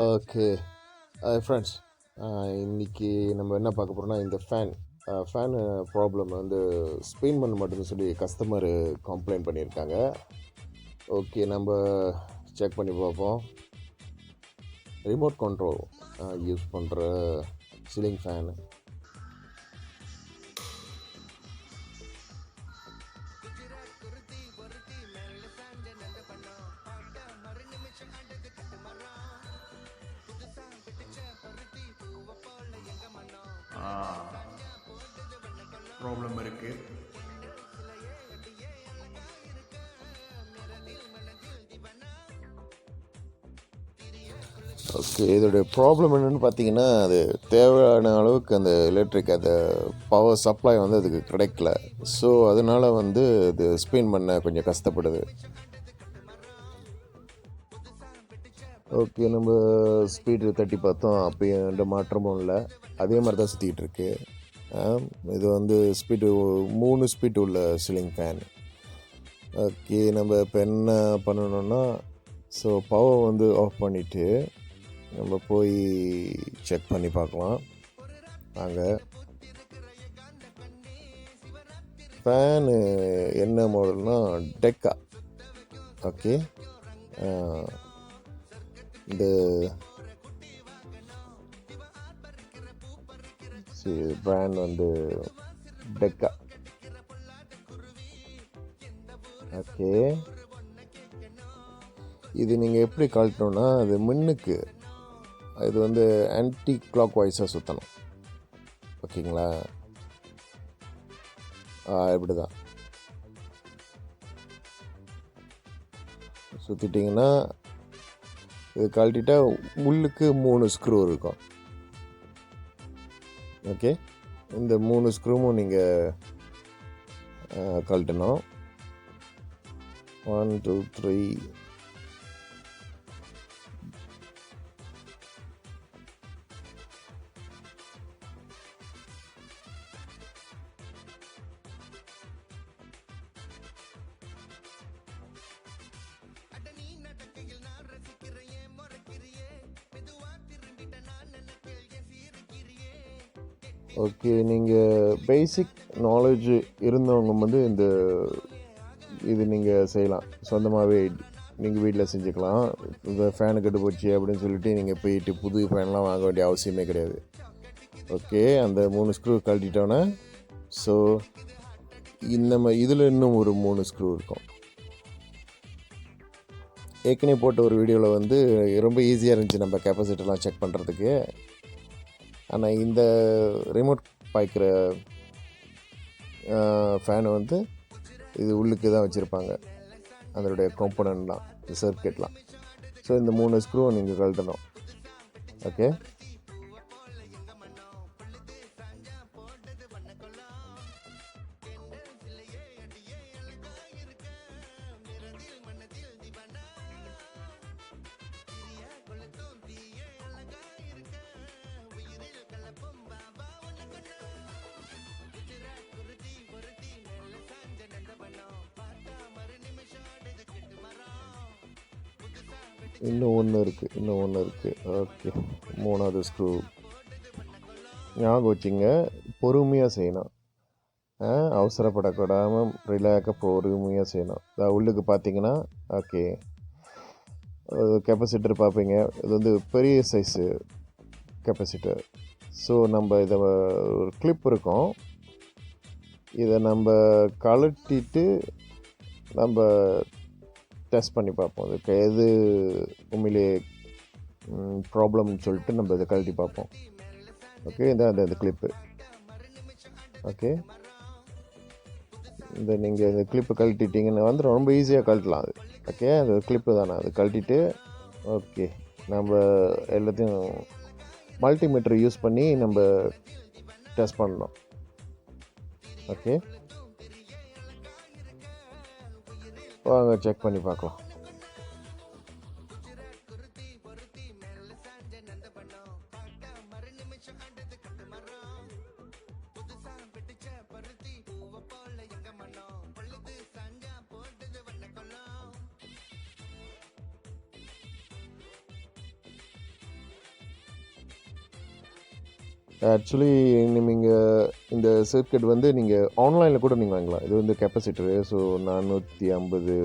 Okay. Friends, இன்னைக்கு நம்ம என்ன பார்க்க போறோம்னா, இந்த ஃபேனு ப்ராப்ளம் வந்து ஸ்பின் பண்ண மாட்டேங்குதுன்னு சொல்லி கஸ்டமரு கம்ப்ளைண்ட் பண்ணியிருக்காங்க. ஓகே, நம்ம செக் பண்ணி பார்ப்போம். ரிமோட் கண்ட்ரோல் யூஸ் பண்ணுற சீலிங் ஃபேனு. ப்ராப்ளம் இருக்குது. ஓகே, இதோடைய ப்ராப்ளம் என்னென்னு பார்த்தீங்கன்னா, அது தேவையான அளவுக்கு அந்த எலக்ட்ரிக் அந்த பவர் சப்ளை வந்து அதுக்கு கிடைக்கல. ஸோ அதனால வந்து இது ஸ்பின் பண்ண கொஞ்சம் கஷ்டப்படுது. ஓகே, நம்ம ஸ்பீடு தட்டி பார்த்தோம், அப்பயும் எந்த மாற்றமும் இல்லை, அதே மாதிரி தான் சுற்றிக்கிட்டு இருக்கு. இது வந்து ஸ்பீடு 3 ஸ்பீடு உள்ள சீலிங் ஃபேன். ஓகே, நம்ம இப்போ என்ன பண்ணணும்னா, ஸோ பவர் வந்து ஆஃப் பண்ணிவிட்டு நம்ம போய் செக் பண்ணி பார்க்கலாம். வாங்க. ஃபேனு என்ன மாடல்னா டெக்கா. ஓகே, இந்த பிராண்ட் வந்து டெக்கா. ஓகே, இது நீங்கள் எப்படி கழட்டணும்னா, அது மின்னுக்கு இது வந்து ஆன்டி கிளாக் வைஸாக சுற்றணும். ஓகேங்களா? இப்படி தான் சுற்றிட்டிங்கன்னா, இது கழட்டிட்டா உள்ளுக்கு 3 ஸ்க்ரூ இருக்கும். ஓகே, இந்த 3 ஸ்க்ரூவும் நீங்கள் கழட்டணும். 1 2 3. ஓகே, நீங்கள் பேசிக் நாலேஜ் இருந்தவங்க வந்து இது நீங்கள் செய்யலாம். சொந்தமாகவே நீங்கள் வீட்டில் செஞ்சுக்கலாம். இந்த ஃபேனு கெட்டு போச்சு அப்படின்னு சொல்லிட்டு நீங்கள் போயிட்டு புது ஃபேன்லாம் வாங்க வேண்டிய அவசியமே கிடையாது. ஓகே, அந்த 3 ஸ்க்ரூ கழட்டிட்டோன்னே, ஸோ இதில் இன்னும் ஒரு 3 ஸ்க்ரூ இருக்கும். ஏற்கனவே போட்ட ஒரு வீடியோவில் வந்து ரொம்ப ஈஸியாக இருந்துச்சு நம்ம கெப்பாசிட்டர்லாம் செக் பண்ணுறதுக்கு. ஆனால் இந்த ரிமோட் பாய்க்கிற ஃபேனு வந்து இது உள்ளுக்கு தான் வச்சுருப்பாங்க, அதனுடைய காம்போனன்ட்லாம், சர்க்கியூட்லாம். ஸோ இந்த 3 ஸ்க்ரூவை நீங்கள் கழட்டணும். ஓகே, இன்னும் ஒன்று இருக்குது. ஓகே, 3வது ஸ்க்ரூ. ஞாபகம் வச்சுங்க, பொறுமையாக செய்யணும். அவசரப்படக்கூடாமல் ரிலாக்ஸாக பொறுமையாக செய்யணும். உள்ளுக்கு பார்த்தீங்கன்னா, ஓகே, கெப்பாசிட்டர் பார்ப்பீங்க. இது வந்து பெரிய சைஸு கெப்பாசிட்டர். ஸோ நம்ம இதை ஒரு கிளிப் இருக்கும், இதை நம்ம கழட்டிட்டு நம்ம டெஸ்ட் பண்ணி பார்ப்போம். அதுக்கு எது உண்மையிலேயே ப்ராப்ளம்னு சொல்லிட்டு நம்ம இதை கழட்டி பார்ப்போம். ஓகே, இந்த கிளிப்பு. ஓகே, நீங்கள் இந்த கிளிப்பு கழட்டிட்டிங்கன்னு வந்து ரொம்ப ஈஸியாக கழட்டலாம் அது. ஓகே, அது கிளிப்பு தானே, அது கழட்டிட்டு ஓகே, நம்ம எல்லாத்தையும் மல்டிமீட்டர் யூஸ் பண்ணி நம்ம டெஸ்ட் பண்ணணும். ஓகே, வாங்க செக் பண்ணி பார்க்கலாம். ஆக்சுவலி நீங்கள் இந்த சர்க்கியூட் வந்து நீங்கள் ஆன்லைனில் கூட நீங்கள் வாங்கலாம். இது வந்து கெப்பாசிட்டரு. ஸோ 450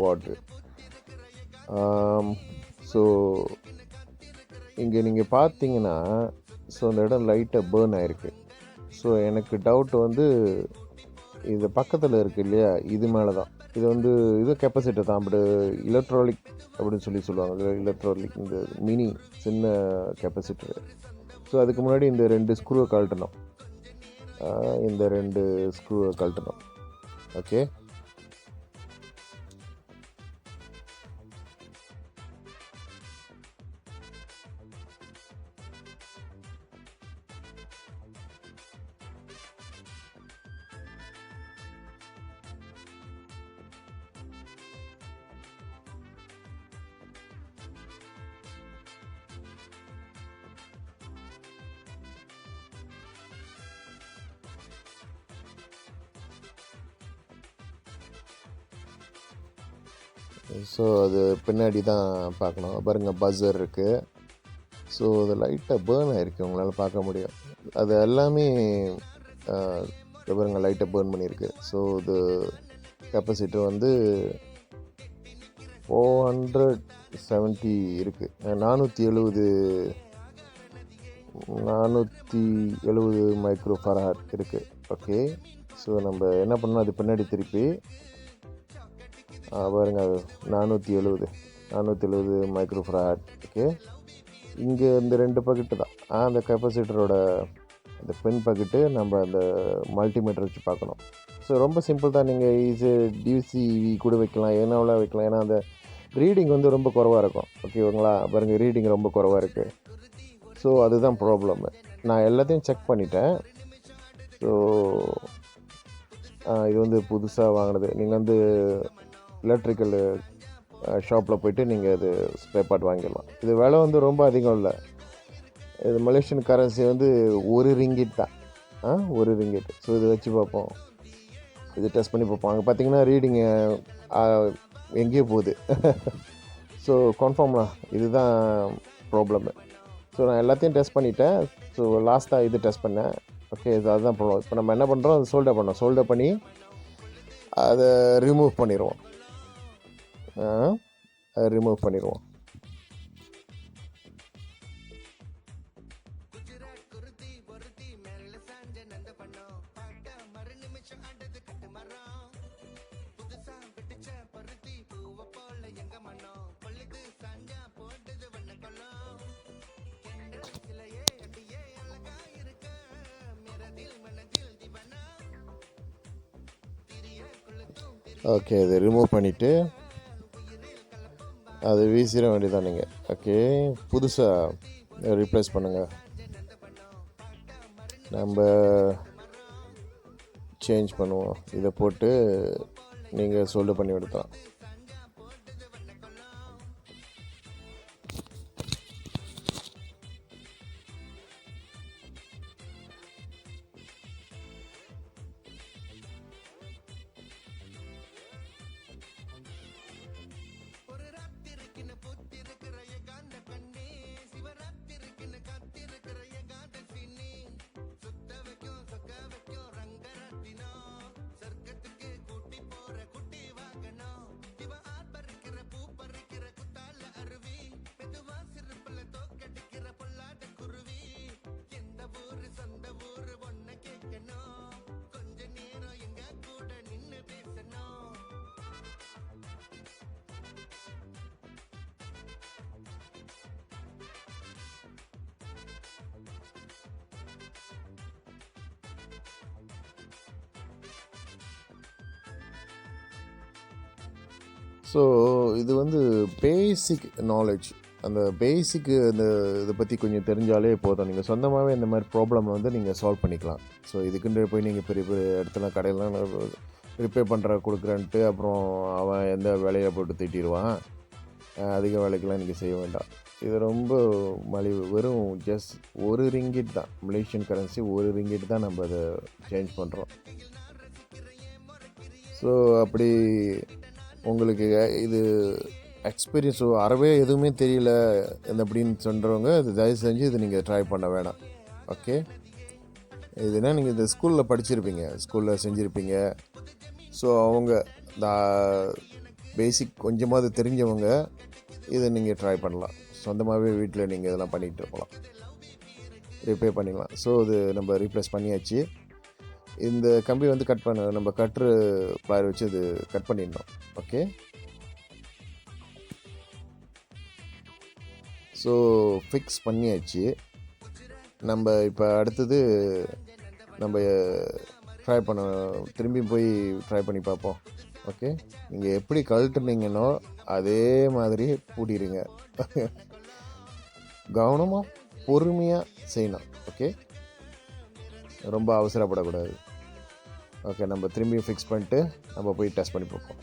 வாட்டு. ஸோ இங்கே நீங்கள் பார்த்தீங்கன்னா, ஸோ அந்த இடம் லைட்டாக பேர்ன் ஆகிருக்கு. ஸோ எனக்கு டவுட் வந்து இது பக்கத்தில் இருக்குது இல்லையா, இது மேலே தான். இது வந்து இது கெப்பாசிட்டர் தான், பட் எலக்ட்ரானிக் அப்படின்னு சொல்லுவாங்க. எலக்ட்ரானிக் இந்த மினி சின்ன கெப்பாசிட்டரு. ஸோ அதுக்கு முன்னாடி இந்த 2 ஸ்க்ரூவை கழட்டணும். இந்த 2 ஸ்க்ரூவை கழட்டணும். ஓகே. ஸோ அது பின்னாடி தான் பார்க்கணும். பாருங்கள், பஸ்ஸர் இருக்குது. ஸோ அது லைட்டாக பேர்ன் ஆகிருக்கு, உங்களால் பார்க்க முடியும். அது எல்லாமே பாருங்கள் லைட்டாக பேர்ன் பண்ணியிருக்கு. ஸோ இது கெப்பாசிட்டர் வந்து 470 இருக்குது. 470 மைக்ரோ ஃபராட் இருக்குது. ஓகே. ஸோ நம்ம என்ன பண்ணணும், அது பின்னாடி திருப்பி பாருங்க, அது 470 மைக்ரோ ஃபராட். ஓகே. இங்கே இந்த 2 பக்கெட்டு தான் அந்த கெப்பாசிட்டரோட இந்த பென் பக்கெட்டு. நம்ம அந்த மல்டிமீட்டர் வச்சு பார்க்கணும். ஸோ ரொம்ப சிம்பிள் தான். நீங்கள் டிசிவி கூட வைக்கலாம், ஏனாவில் வைக்கலாம். ஏன்னா அந்த ரீடிங் வந்து ரொம்ப குறவாக இருக்கும். ஓகேங்களா? பாருங்கள், ரீடிங் ரொம்ப குறவாக இருக்குது. ஸோ அதுதான் ப்ராப்ளம்மு. நான் எல்லாத்தையும் செக் பண்ணிட்டேன். ஸோ இது வந்து புதுசாக வாங்கினது. நீங்கள் வந்து எலக்ட்ரிக்கல் ஷாப்பில் போய்ட்டு நீங்கள் இது ஸ்பேர் பார்ட் வாங்கிடலாம். இது விலை வந்து ரொம்ப அதிகம் இல்லை. இது மலேசியன் கரன்சி வந்து 1 ரிங்கிட் தான். 1 ரிங்கிட். ஸோ இது வச்சு பார்ப்போம். இது டெஸ்ட் பண்ணி பார்ப்போம். அங்கே பார்த்தீங்கன்னா ரீடிங்கு எங்கேயோ போகுது. ஸோ கன்ஃபார்ம்லாம் இதுதான் ப்ராப்ளம்மு. ஸோ நான் எல்லாத்தையும் டெஸ்ட் பண்ணிட்டேன். ஸோ லாஸ்ட்டாக இது டெஸ்ட் பண்ணேன். ஓகே. இது அதுதான் ப்ராப்ளம். இப்போ நம்ம என்ன பண்ணுறோம், அது சோல்டர் பண்ணி அதை ரிமூவ் பண்ணிடுவோம். ஓகே. இதை ரிமூவ் பண்ணிவிட்டு அதை வீசிட வேண்டியதான் நீங்கள். ஓகே. புதுசாக ரீப்ளேஸ் பண்ணுங்கள். நம்ம சேஞ்ச் பண்ணுவோம். இதை போட்டு நீங்கள் சோல்டர் பண்ணி எடுக்கலாம். ஸோ இது வந்து பேசிக் நாலேஜ். அந்த பேசிக்கு அந்த இதை பற்றி கொஞ்சம் தெரிஞ்சாலே போதும். நீங்கள் சொந்தமாகவே இந்த மாதிரி ப்ராப்ளம் வந்து நீங்கள் சால்வ் பண்ணிக்கலாம். ஸோ இதுக்குன்னு போய் நீங்கள் பெரிய பெரிய இடத்துல கடையிலாம் ரிப்பேர் பண்ணுற கொடுக்குறேன்ட்டு அப்புறம் அவன் எந்த வேலையை போட்டு திட்டிடுவான். அதிக வேலைக்கெல்லாம் நீங்கள் செய்ய வேண்டாம். இது ரொம்ப மலிவு. வெறும் ஜஸ்ட் 1 ரிங்கிட் தான். மலேசியன் கரன்சி 1 ரிங்கிட் தான் நம்ம அதை சேஞ்ச் பண்ணுறோம். ஸோ அப்படி உங்களுக்கு இது எக்ஸ்பீரியன்ஸ் அறவே எதுவுமே தெரியல அப்படின்னு சொல்கிறவங்க இது தயவு செஞ்சு இது நீங்கள் ட்ரை பண்ண வேணாம். ஓகே, இதுனா நீங்கள் இந்த ஸ்கூலில் படிச்சிருப்பீங்க, ஸ்கூலில் செஞ்சுருப்பீங்க. ஸோ அவங்க பேசிக் கொஞ்சமாவது தெரிஞ்சவங்க இதை நீங்கள் ட்ரை பண்ணலாம். சொந்தமாகவே வீட்டில் நீங்கள் இதெல்லாம் பண்ணிகிட்டு இருக்கலாம், ரிப்பேர் பண்ணிக்கலாம். ஸோ இது நம்ம ரீப்ளேஸ் பண்ணியாச்சு. இந்த கம்பி வந்து கட் பண்ண நம்ம கட்ரு ப்ளாயர் வச்சு இது கட் பண்ணிடணும். ஓகே, ஸோ ஃபிக்ஸ் பண்ணியாச்சு. நம்ம இப்போ அடுத்தது நம்ம ட்ரை பண்ண திரும்பி போய் ட்ரை பண்ணி பார்ப்போம். ஓகே, நீங்கள் எப்படி கழட்டுனீங்கன்னோ அதே மாதிரி பூட்டிடுங்க. கவனமாக பொறுமையாக செய்யணும். ஓகே, ரொம்ப அவசரப்படக்கூடாது. ஓகே, நம்ம திரும்பியும் ஃபிக்ஸ் பண்ணிட்டு நம்ம போய் டெஸ்ட் பண்ணி பார்ப்போம்.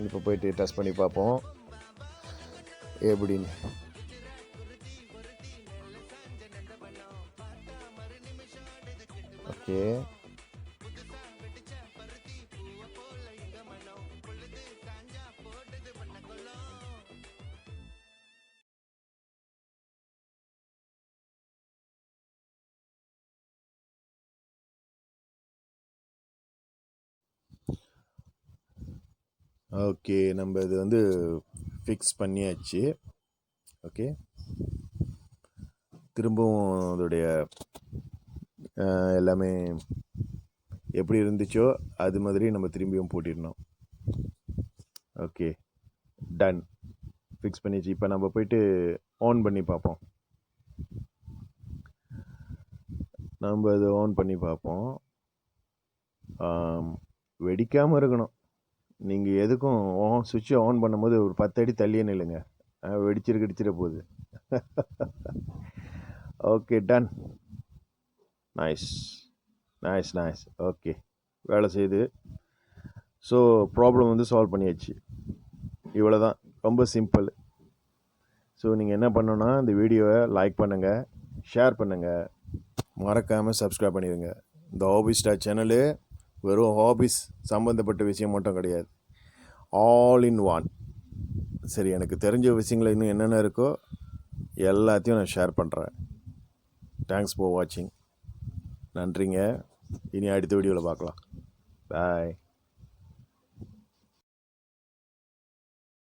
இப்போ போயிட்டு டெஸ்ட் பண்ணி பார்ப்போம் எப்படின்னு. ஓகே, ஓகே, நம்ம இது வந்து ஃபிக்ஸ் பண்ணியாச்சு. ஓகே, திரும்பவும் அதோடைய எல்லாமே எப்படி இருந்துச்சோ அது மாதிரி நம்ம திரும்பியும் போட்டிடணும். ஓகே, டன், ஃபிக்ஸ் பண்ணியாச்சு. இப்போ நம்ம போயிட்டு ஆன் பண்ணி பார்ப்போம். நம்ம அதை ஆன் பண்ணி பார்ப்போம். வெடிக்காமல் இருக்கணும். நீங்கள் எதுக்கும் சுவிட்சை ஆன் பண்ணும்போது ஒரு 10 அடி தள்ளியே நில்லுங்க, வெடிச்சிட போகுது. Okay, done, nice nice nice. Okay, வேலை செய்யுது. ஸோ ப்ராப்ளம் வந்து சால்வ் பண்ணியாச்சு. இவ்வளோ தான், ரொம்ப சிம்பிள். ஸோ நீங்கள் என்ன பண்ணணுன்னா இந்த வீடியோவை லைக் பண்ணுங்கள், ஷேர் பண்ணுங்கள், மறக்காமல் சப்ஸ்கிரைப் பண்ணிடுங்க. இந்த ஹாபி ஸ்டார் சேனலு வெறும் ஹாபிஸ் சம்மந்தப்பட்ட விஷயம் மட்டும் கிடையாது, ஆல் இன் ஒன். சரி, எனக்கு தெரிஞ்ச விஷயங்கள் இன்னும் என்னென்ன இருக்கோ எல்லாத்தையும் நான் ஷேர் பண்ணுறேன். தேங்க்ஸ் ஃபார் வாட்சிங். நன்றிங்க. இனி அடுத்த வீடியோவில் பார்க்கலாம். பாய்.